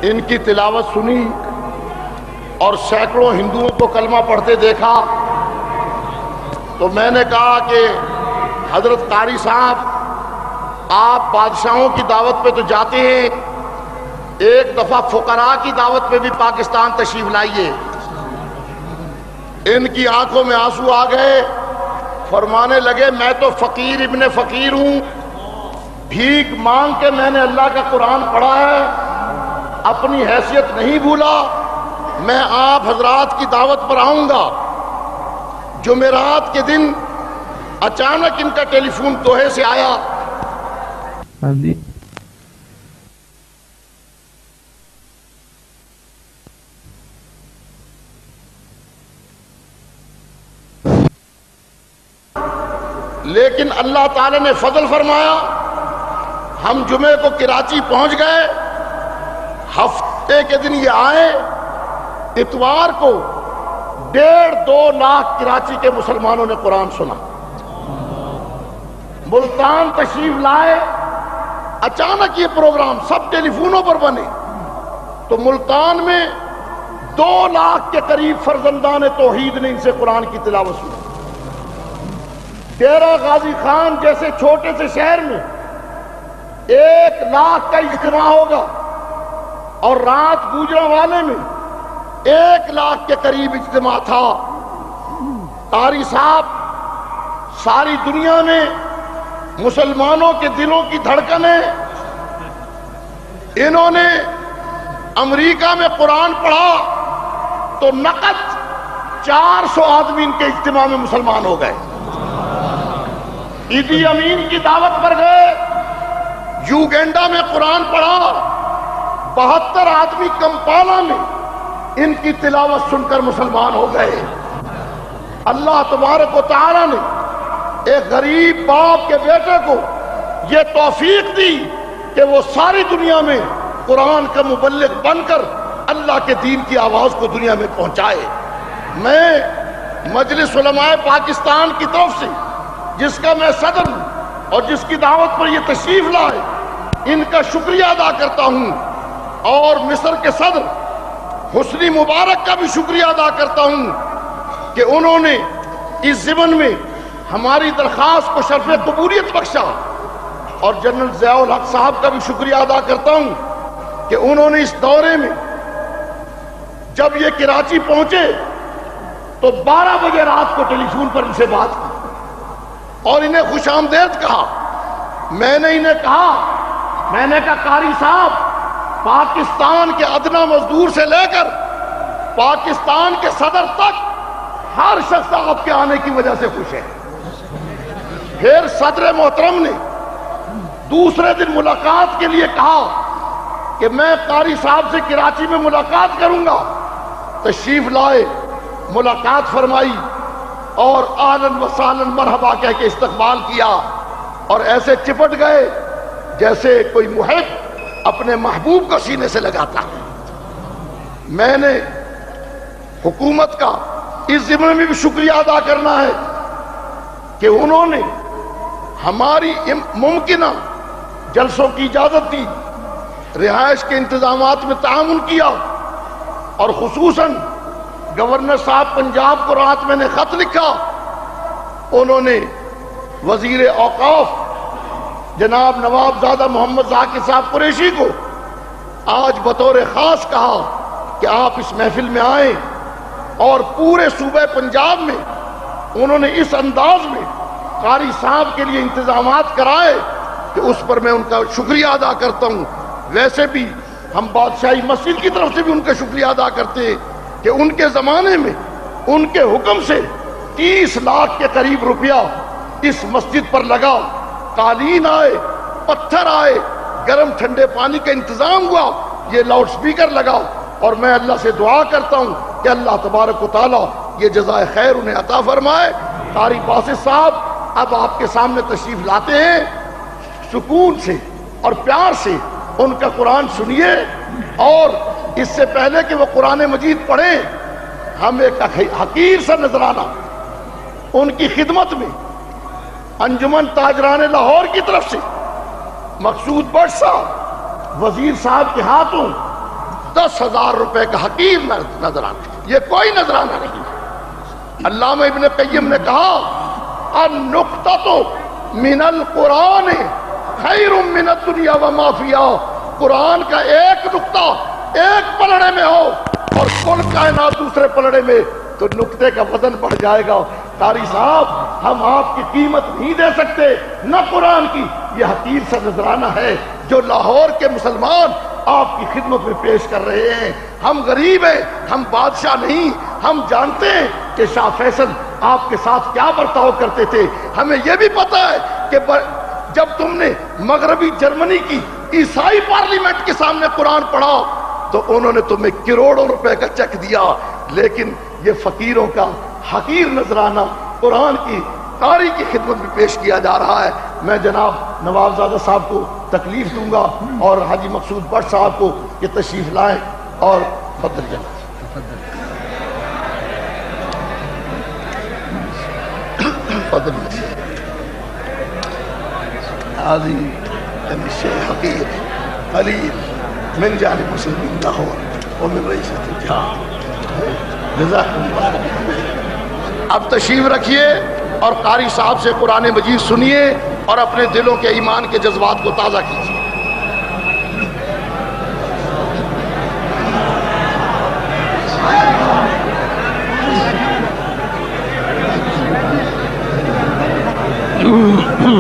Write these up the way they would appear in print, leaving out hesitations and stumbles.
ان کی تلاوت سنی اور سینکڑوں ہندوؤں کو کلمہ پڑھتے دیکھا تو میں نے کہا کہ حضرت قاری صاحب آپ بادشاہوں کی دعوت پہ تو جاتے ہیں، ایک دفعہ فقراء کی دعوت پہ بھی پاکستان تشریف لائیے۔ ان کی آنکھوں میں آنسو آ گئے، فرمانے لگے میں تو فقیر ابن فقیر ہوں، بھیک مانگ کے میں نے اللہ کا قرآن پڑھا ہے، اپنی حیثیت نہیں بھولا، میں آپ حضرات کی دعوت پر آؤں گا۔ جمعرات کے دن اچانک ان کا ٹیلی فون دوحے سے آیا۔ لیکن اللہ تعالی نے فضل فرمایا، ہم جمعے کو کراچی پہنچ گئے، ہفتے کے دن یہ آئے، اتوار کو 1.5-2 لاکھ کراچی کے مسلمانوں نے قرآن سنا۔ ملتان تشریف لائے، اچانک یہ پروگرام سب ٹیلی فونوں پر بنے تو ملتان میں 2 لاکھ کے قریب فرزندان توحید نے ان سے قرآن کی تلاوت سنی۔ ڈیرہ غازی خان جیسے چھوٹے سے شہر میں 1 لاکھ کا اجتماع ہوگا اور رات گوجرانوالے میں 1 لاکھ کے قریب اجتماع تھا۔ قاری صاحب ساری دنیا میں مسلمانوں کے دلوں کی دھڑکنیں، انہوں نے امریکہ میں قرآن پڑھا تو نقد 400 آدمی ان کے اجتماع میں مسلمان ہو گئے۔ ایدی امین کی دعوت پر گئے، یوگینڈا میں قرآن پڑھا، 72 آدمی کمپالا میں ان کی تلاوت سن کر مسلمان ہو گئے۔ اللہ تبارک و تعالی نے ایک غریب باپ کے بیٹے کو یہ توفیق دی کہ وہ ساری دنیا میں قرآن کا مبلغ بن کر اللہ کے دین کی آواز کو دنیا میں پہنچائے۔ میں مجلس علماء پاکستان کی طرف سے، جس کا میں صدر ہوں اور جس کی دعوت پر یہ تشریف لائے، ان کا شکریہ ادا کرتا ہوں، اور مصر کے صدر حسنی مبارک کا بھی شکریہ ادا کرتا ہوں کہ انہوں نے اس ضمن میں ہماری درخواست کو شرف قبولیت بخشا، اور جنرل ضیاء الحق صاحب کا بھی شکریہ ادا کرتا ہوں کہ انہوں نے اس دورے میں جب یہ کراچی پہنچے تو 12 بجے رات کو ٹیلی فون پر ان سے بات کی اور انہیں خوش آمدید کہا۔ میں نے انہیں کہا، میں نے کہا قاری صاحب، پاکستان کے ادنا مزدور سے لے کر پاکستان کے صدر تک ہر شخص آپ کے آنے کی وجہ سے خوش ہے۔ پھر صدر محترم نے دوسرے دن ملاقات کے لیے کہا کہ میں قاری صاحب سے کراچی میں ملاقات کروں گا۔ تشریف لائے، ملاقات فرمائی اور اہلاً و سہلاً مرحبا کہہ کے استقبال کیا، اور ایسے چپٹ گئے جیسے کوئی محب اپنے محبوب کو سینے سے لگاتا ہے۔ میں نے حکومت کا اس ضمن میں بھی شکریہ ادا کرنا ہے کہ انہوں نے ہماری ممکنہ جلسوں کی اجازت دی، رہائش کے انتظامات میں تعاون کیا، اور خصوصاً گورنر صاحب پنجاب کو رات میں نے خط لکھا، انہوں نے وزیر اوقاف جناب نواب زادہ محمد ذاکر صاحب قریشی کو آج بطور خاص کہا کہ آپ اس محفل میں آئیں، اور پورے صوبہ پنجاب میں انہوں نے اس انداز میں قاری صاحب کے لیے انتظامات کرائے کہ اس پر میں ان کا شکریہ ادا کرتا ہوں۔ ویسے بھی ہم بادشاہی مسجد کی طرف سے بھی ان کا شکریہ ادا کرتے ہیں کہ ان کے زمانے میں ان کے حکم سے 30 لاکھ کے قریب روپیہ اس مسجد پر لگا، قالین آئے، پتھر آئے، گرم ٹھنڈے پانی کا انتظام ہوا، یہ لاؤڈ سپیکر لگا، اور میں اللہ سے دعا کرتا ہوں کہ اللہ تبارک و تعالیٰ یہ جزائے خیر انہیں عطا فرمائے۔ قاری باسط صاحب اب آپ کے سامنے تشریف لاتے ہیں، سکون سے اور پیار سے ان کا قرآن سنیے، اور اس سے پہلے کہ وہ قرآن مجید پڑھیں، ہم ایک حقیر سا نذرانہ ان کی خدمت میں انجمن تاجران لاہور کی طرف سے مقصود بٹ صاحب وزیر صاحب کے ہاتھوں 10,000 روپے کا حقیر نذرانہ، یہ کوئی نذرانہ نہیں۔ علامہ ابن قیم نے کہا النقطۃ من القرآن خیر من الدنیا وما فیہا، قرآن کا ایک نقطہ ایک پلڑے میں ہو اور کل کائنات دوسرے پلڑے میں، تو نقطے کا وزن بڑھ جائے گا۔ قاری صاحب ہم آپ کی قیمت نہیں دے سکتے نہ قرآن کی، یہ حقیر سا نذرانہ ہے جو لاہور کے مسلمان آپ کی خدمت میں پیش کر رہے ہیں۔ ہم غریب ہیں، ہم بادشاہ نہیں، ہم جانتے ہیں کہ شاہ فیصل آپ کے ساتھ کیا برتاؤ کرتے تھے۔ ہمیں یہ بھی پتا ہے کہ جب تم نے مغربی جرمنی کی عیسائی پارلیمنٹ کے سامنے قرآن پڑھا تو انہوں نے تمہیں کروڑوں روپے کا چیک دیا، لیکن یہ فقیروں کا حقیر نذرانہ قرآن کی قاری کی خدمت میں پیش کیا جا رہا ہے۔ میں جناب نواب زادہ صاحب کو تکلیف دوں گا اور حاجی مقصود بٹ صاحب کو کہ تشریف لائیں اور فضل جناب فضل عظیم شیخ حقیر خلیل من جانب مسلمین لاہور ومن رئیسۃ الجہاد جزاکم اللہ۔ اب تشریف رکھیے اور قاری صاحب سے قرآن مجید سنیے اور اپنے دلوں کے ایمان کے جذبات کو تازہ کیجیے۔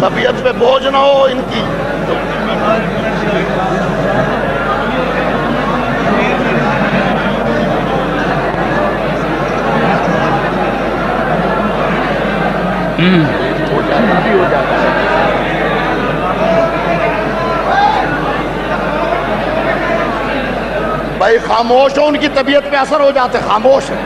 طبیعت پہ بوجھ نہ ہو ان کی۔ بھائی خاموش ہو، ان کی طبیعت پہ اثر ہو جاتے، خاموش ہے۔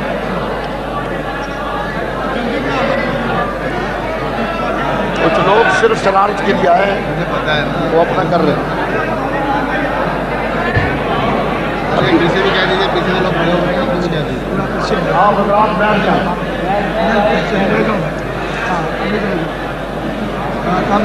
کچھ لوگ صرف شرارت کے لیے آئے ہیں، وہ اپنا کر رہے ہیں۔ پیچھے بھی کہہ دیجیے، پیچھے سے لوگ کھڑے ہو رہے ہیں، کچھ کہہ دیجیے۔ آپ حضرات بیٹھ جائیں۔ ہاں